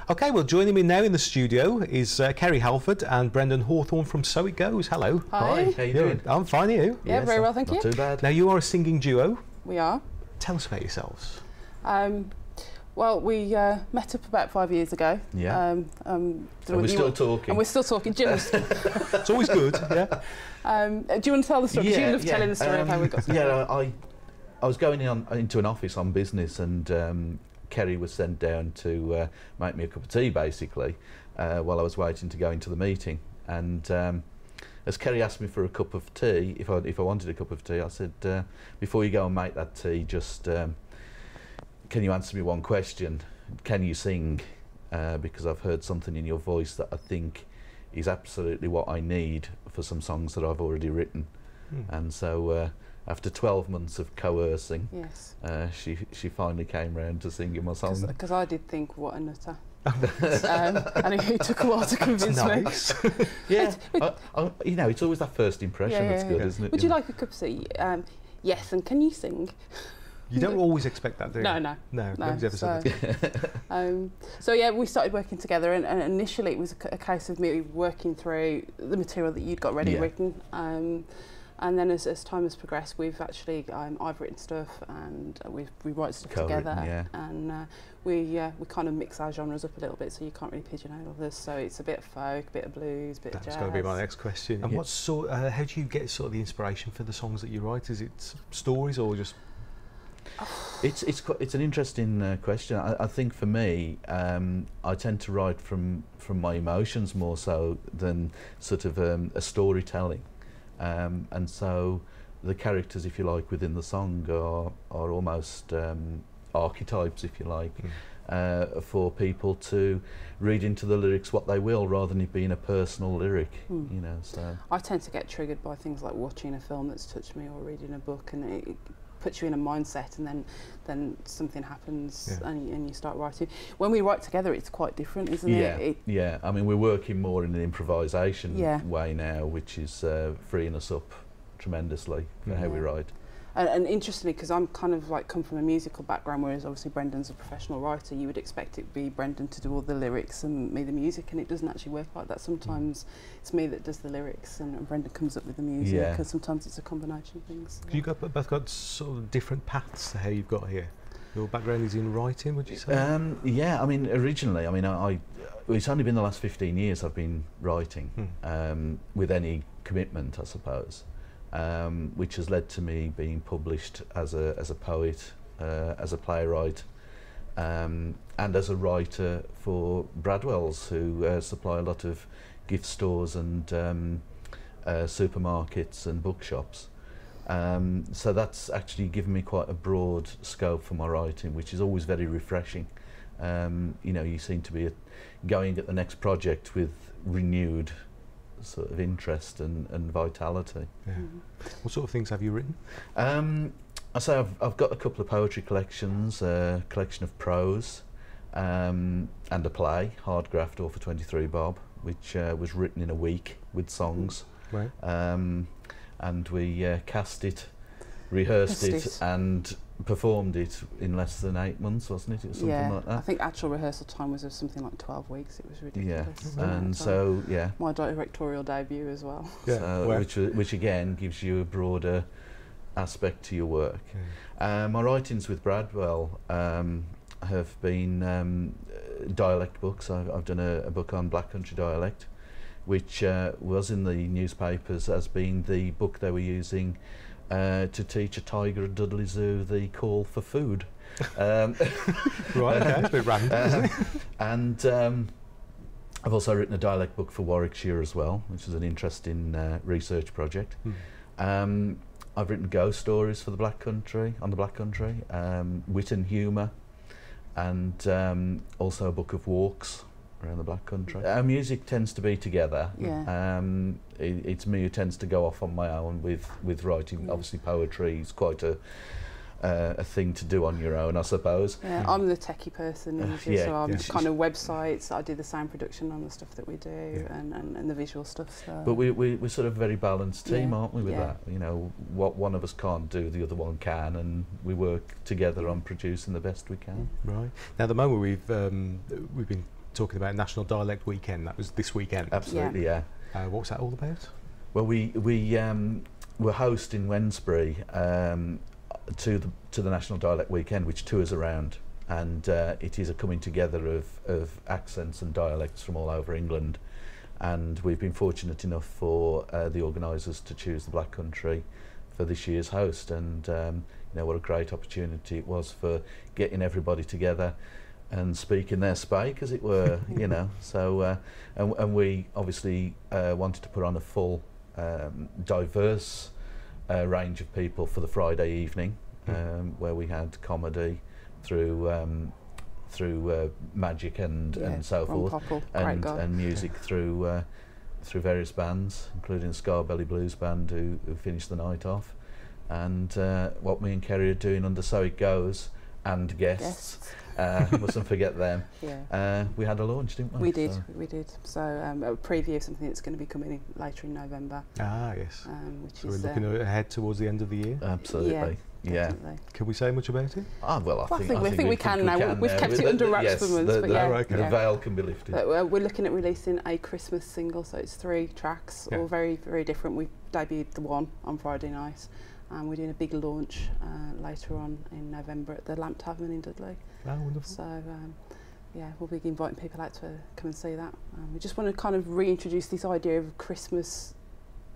Okay, well, joining me now in the studio is Kerry Halford and Brendan Hawthorne from So It Goes. Hello. Hi. How you doing? I'm fine, are you? Yeah, very well, thank you. Not too bad. Now, you are a singing duo. We are. Tell us about yourselves. Well, we met up about 5 years ago. Yeah. And we're still talking. And we're still talking. Jim, It's always good, yeah. do you want to tell the story? 'Cause you love telling the story of how we got started. Yeah, I was going into an office on business, and Kerry was sent down to make me a cup of tea, basically, while I was waiting to go into the meeting. And as Kerry asked me for a cup of tea, if I wanted a cup of tea, I said, before you go and make that tea, just can you answer me one question? Can you sing? Because I've heard something in your voice that I think is absolutely what I need for some songs that I've already written. And so after 12 months of coercing, yes, she finally came round to singing my song. Because I did think, what a nutter. And it took a while to convince me. Yeah, you know, it's always that first impression that's good, isn't it? Would you like a cup of tea? Yes, and can you sing? You don't always expect that, do you? No. Nobody's ever said that. So yeah, we started working together, and initially it was a case of me working through the material that you'd got ready written. And then as time has progressed, we've actually I've written stuff, and we write stuff together, and we kind of mix our genres up a little bit, so you can't really pigeonhole this. So it's a bit of folk, a bit of blues, a bit of jazz. That's going to be my next question. And what sort? How do you get sort of the inspiration for the songs that you write? Is it stories or just? It's an interesting question. I think for me, I tend to write from my emotions more so than sort of a storytelling. And so the characters, if you like, within the song are almost archetypes, if you like, for people to read into the lyrics what they will, rather than it being a personal lyric. You know, so I tend to get triggered by things like watching a film that's touched me or reading a book, and it puts you in a mindset, and then something happens, and you start writing. When we write together, it's quite different, isn't it? Yeah. I mean, we're working more in an improvisation way now, which is freeing us up tremendously for how we write. And interestingly, because I'm kind of like come from a musical background, whereas obviously Brendan's a professional writer, you would expect it to be Brendan to do all the lyrics and me the music, and it doesn't actually work like that. Sometimes it's me that does the lyrics and Brendan comes up with the music, and sometimes it's a combination of things. You both got sort of different paths to how you've got here. Your background is in writing, would you say? Yeah, I mean, originally, I mean, it's only been the last 15 years I've been writing, with any commitment, I suppose. Which has led to me being published as a poet, as a playwright, and as a writer for Bradwell's, who supply a lot of gift stores and supermarkets and bookshops. So that's actually given me quite a broad scope for my writing, which is always very refreshing. You know, you seem to be going at the next project with renewed sort of interest and vitality. What sort of things have you written? I say I've got a couple of poetry collections, a collection of prose, and a play, Hardgraft or for 23 Bob, which was written in a week with songs. Right. And we cast it, rehearsed it, and performed it in less than 8 months, wasn't it? It was something like that. I think actual rehearsal time was something like 12 weeks. It was ridiculous. And so my directorial debut as well. So, which again gives you a broader aspect to your work. My writings with Bradwell have been dialect books. I've done a book on Black Country dialect, which was in the newspapers as being the book they were using to teach a tiger at Dudley Zoo the call for food. Right, okay, it's a bit random, isn't it? And I've also written a dialect book for Warwickshire as well, which is an interesting research project. I've written ghost stories for the Black Country, on the Black Country, wit and humour, and also a book of walks around the Black Country. Our music tends to be together. It's me who tends to go off on my own with writing. Obviously poetry is quite a thing to do on your own, I suppose. I'm the techie person usually, so I'm kind of websites. I do the sound production on the stuff that we do, and the visual stuff. So. But we're sort of a very balanced team, aren't we, with that? You know, what one of us can't do, the other one can, and we work together on producing the best we can. Right. Now, at the moment we've been talking about National Dialect Weekend. That was this weekend. Absolutely, yeah. What was that all about? Well, we were hosting Wednesbury to the National Dialect Weekend, which tours around, and it is a coming together of accents and dialects from all over England. And we've been fortunate enough for the organisers to choose the Black Country for this year's host, and you know, what a great opportunity it was for getting everybody together and speaking their spake, as it were. You know, so and we obviously wanted to put on a full diverse range of people for the Friday evening, where we had comedy through magic and so forth, and music through various bands, including the Scarbelly Blues Band who finished the night off, and what me and Kerry are doing under So It Goes, and guests. Mustn't forget them. We had a launch, didn't we? We did. So a preview of something that's going to be coming in later in November. Ah, yes. Which so is we're looking ahead towards the end of the year. Absolutely. Yeah. Can we say much about it? Well, I think we can now. We've kept it under wraps for months, but the veil can be lifted. But, we're looking at releasing a Christmas single, so it's 3 tracks, all very, very different. We debuted the one on Friday night, and we're doing a big launch later on in November at the Lamp Tavern in Dudley. Oh, wonderful. So, we'll be inviting people out to come and see that. We just want to kind of reintroduce this idea of Christmas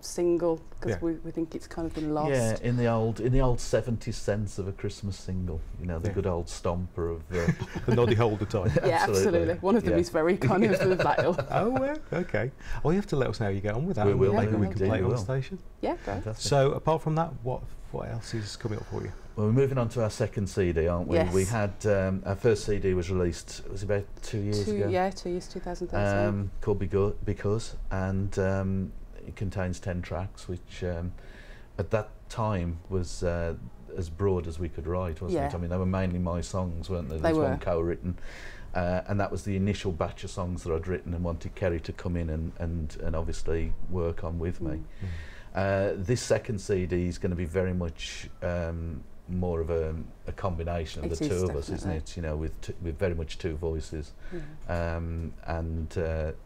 single, because we think it's kind of been lost. Yeah, in the old 70s sense of a Christmas single, you know, the good old stomper of the noddy holder type. Yeah, absolutely. One of them is very kind of vital. Oh, okay. Well, you have to let us know how you get on with that. We will. Maybe we can play it on the will. station. Yeah, great. So, apart from that, what else is coming up for you? Well, we're moving on to our second CD, aren't we? Yes. We had our first CD was released. It was about 2 years ago. Yeah, 2 years, 2013. Called Because, and it contains 10 tracks, which at that time was as broad as we could write, wasn't it? I mean, they were mainly my songs, weren't they? There's one co-written, and that was the initial batch of songs that I'd written and wanted Kerry to come in and obviously work on with me. This second CD is going to be very much more of a combination of the two of us, isn't it? You know, with very much two voices, and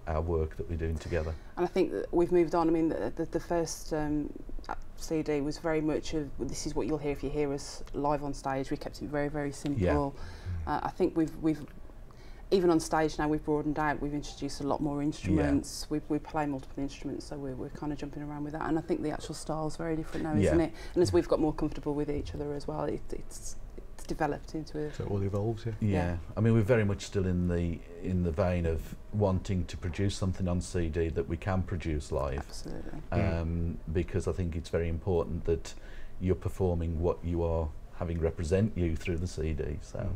our work that we're doing together. And I think that we've moved on. I mean, the first CD was very much of, this is what you'll hear if you hear us live on stage. We kept it very, very simple. I think we've even on stage now, we've broadened out. We've introduced a lot more instruments. We play multiple instruments, so we're kind of jumping around with that. And I think the actual style's very different now, isn't it? And as we've got more comfortable with each other as well, it's developed into a... So it all evolves, yeah. I mean, we're very much still in the vein of wanting to produce something on CD that we can produce live. Absolutely. Because I think it's very important that you're performing what you are having represent you through the CD. So.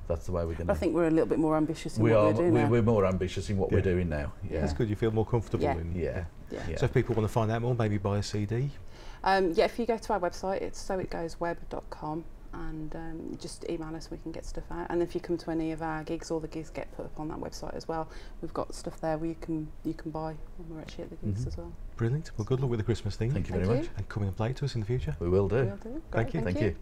That's the way we're going to... I think we're a little bit more ambitious in what we're doing now. We're more ambitious in what we're doing now. Yeah. That's good, you feel more comfortable in... So if people want to find out more, maybe buy a CD? If you go to our website, it's soitgoesweb.com, and just email us, we can get stuff out. And if you come to any of our gigs, all the gigs get put up on that website as well. We've got stuff there where you can buy when we're actually at the gigs as well. Brilliant. Well, good luck with the Christmas thing. Thank you very much. And come and play to us in the future. We will do. Great, Thank you.